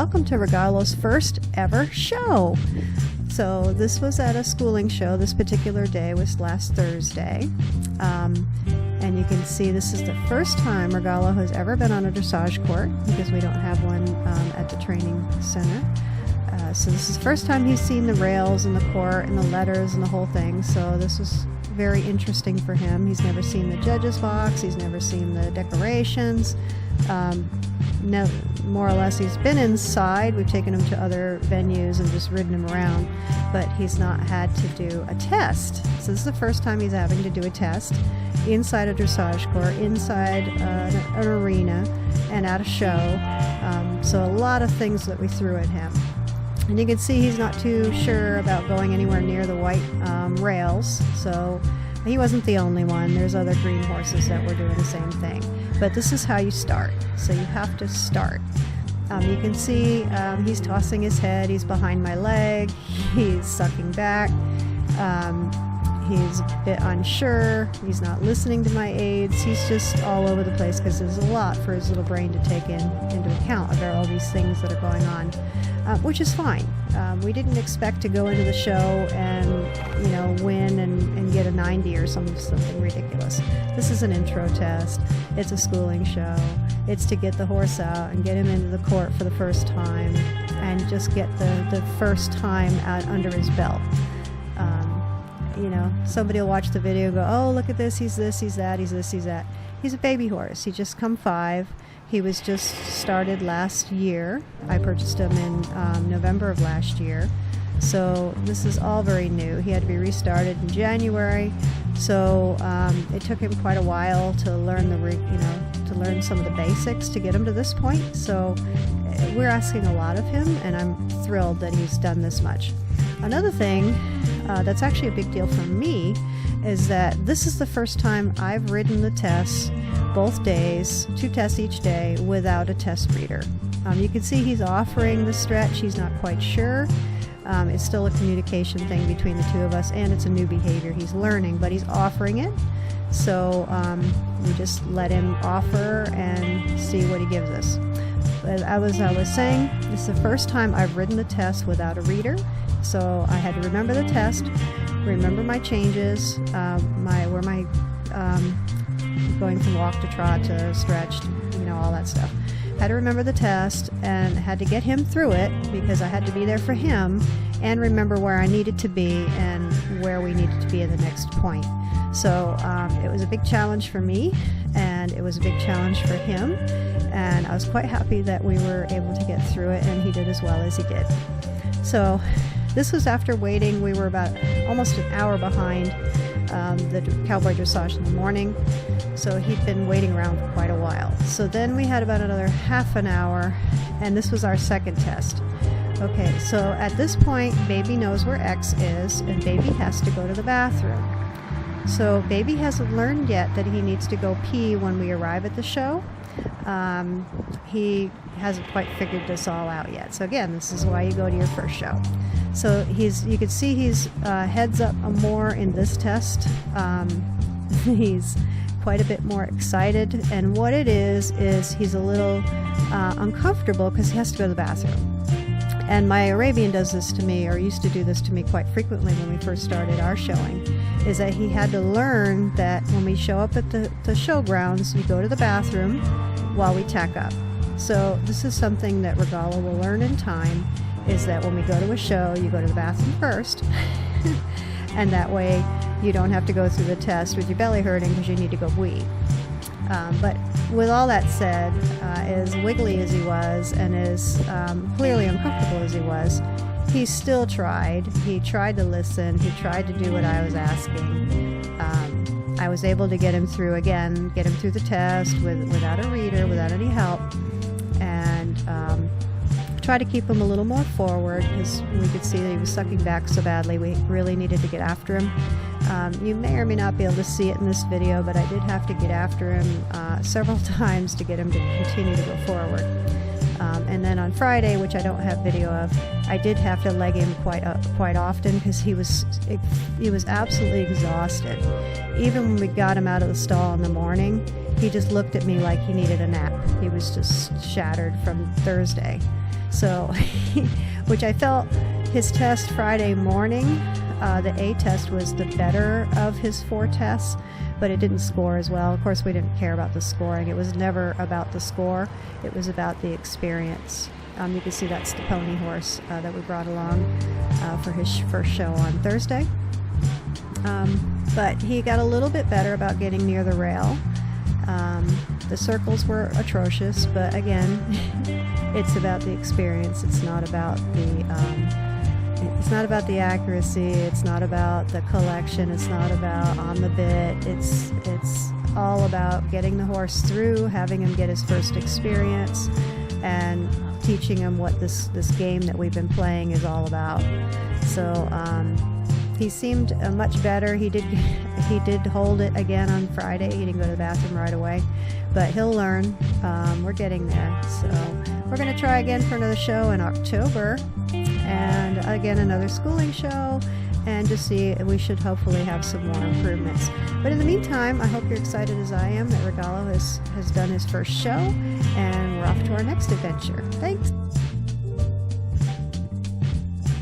welcome to Regalo's first ever show. So this was at a schooling show. This particular day was last Thursday. And you can see this is the first time Regalo has ever been on a dressage court, because we don't have one at the training center. So this is the first time he's seen the rails and the court and the letters and the whole thing. So this was very interesting for him. He's never seen the judge's box. He's never seen the decorations. No, more or less, he's been inside. We've taken him to other venues and just ridden him around, but he's not had to do a test. So this is the first time he's having to do a test inside a dressage court, inside an arena, and at a show. So a lot of things that we threw at him. And you can see he's not too sure about going anywhere near the white rails. So he wasn't the only one. There's other green horses that were doing the same thing. But this is how you start. So you have to start. You can see he's tossing his head. He's behind my leg. He's sucking back. He's a bit unsure. He's not listening to my aids. He's just all over the place because there's a lot for his little brain to take into account about all these things that are going on, which is fine. We didn't expect to go into the show and win and get a 90 or something ridiculous. This is an intro test. It's a schooling show. It's to get the horse out and get him into the court for the first time and just get the first time out under his belt. Somebody will watch the video and go, oh, look at this, he's this, he's that, he's this, he's that. He's a baby horse. He just come 5. He was just started last year. I purchased him in November of last year. So this is all very new. He had to be restarted in January. So it took him quite a while to learn to learn some of the basics to get him to this point. So we're asking a lot of him, and I'm thrilled that he's done this much. Another thing that's actually a big deal for me is that this is the first time I've ridden the tests both days, 2 tests each day, without a test reader. You can see he's offering the stretch. He's not quite sure. It's still a communication thing between the two of us, and it's a new behavior he's learning, but he's offering it. So we just let him offer and see what he gives us. As I was saying, this is the first time I've ridden the test without a reader. So I had to remember the test, remember my changes, going from walk to trot to stretch, all that stuff. Had to remember the test and had to get him through it because I had to be there for him and remember where I needed to be and where we needed to be at the next point. So it was a big challenge for me, and it was a big challenge for him, and I was quite happy that we were able to get through it, and he did as well as he did. So this was after waiting. We were about almost an hour behind the cowboy dressage in the morning, so he'd been waiting around for quite a while. So then we had about another half an hour, and this was our second test. Okay, so at this point, Baby knows where X is, and Baby has to go to the bathroom. So Baby hasn't learned yet that he needs to go pee when we arrive at the show. He hasn't quite figured this all out yet. So again, this is why you go to your first show. So you can see he's heads up more in this test. He's quite a bit more excited, and what it is he's a little uncomfortable because he has to go to the bathroom. And my Arabian does this to me, or used to do this to me quite frequently when we first started our showing, is that he had to learn that when we show up at the showgrounds, you go to the bathroom while we tack up. So this is something that Regalo will learn in time, is that when we go to a show, you go to the bathroom first, and that way you don't have to go through the test with your belly hurting because you need to go wee. But with all that said, as wiggly as he was and as clearly uncomfortable as he was, he still tried. He tried to listen. He tried to do what I was asking. I was able to get him through the test without a reader, without any help, and try to keep him a little more forward because we could see that he was sucking back so badly. We really needed to get after him. You may or may not be able to see it in this video, but I did have to get after him several times to get him to continue to go forward. And then on Friday, which I don't have video of, I did have to leg him quite often because he was absolutely exhausted. Even when we got him out of the stall in the morning, he just looked at me like he needed a nap. He was just shattered from Thursday. So, which I felt his test Friday morning, the A test was the better of his 4 tests, but it didn't score as well. Of course, we didn't care about the scoring. It was never about the score. It was about the experience. You can see that's the pony horse that we brought along for his first show on Thursday. But he got a little bit better about getting near the rail. The circles were atrocious, but again, it's about the experience. It's not about the accuracy. It's not about the collection. It's not about on the bit. It's all about getting the horse through, having him get his first experience, and teaching him what this game that we've been playing is all about. So he seemed much better. He did hold it again on Friday. He didn't go to the bathroom right away, but he'll learn. We're getting there. So we're going to try again for another show in October, and again another schooling show, and to see, we should hopefully have some more improvements. But in the meantime, I hope you're excited as I am that Regalo has done his first show, and we're off to our next adventure.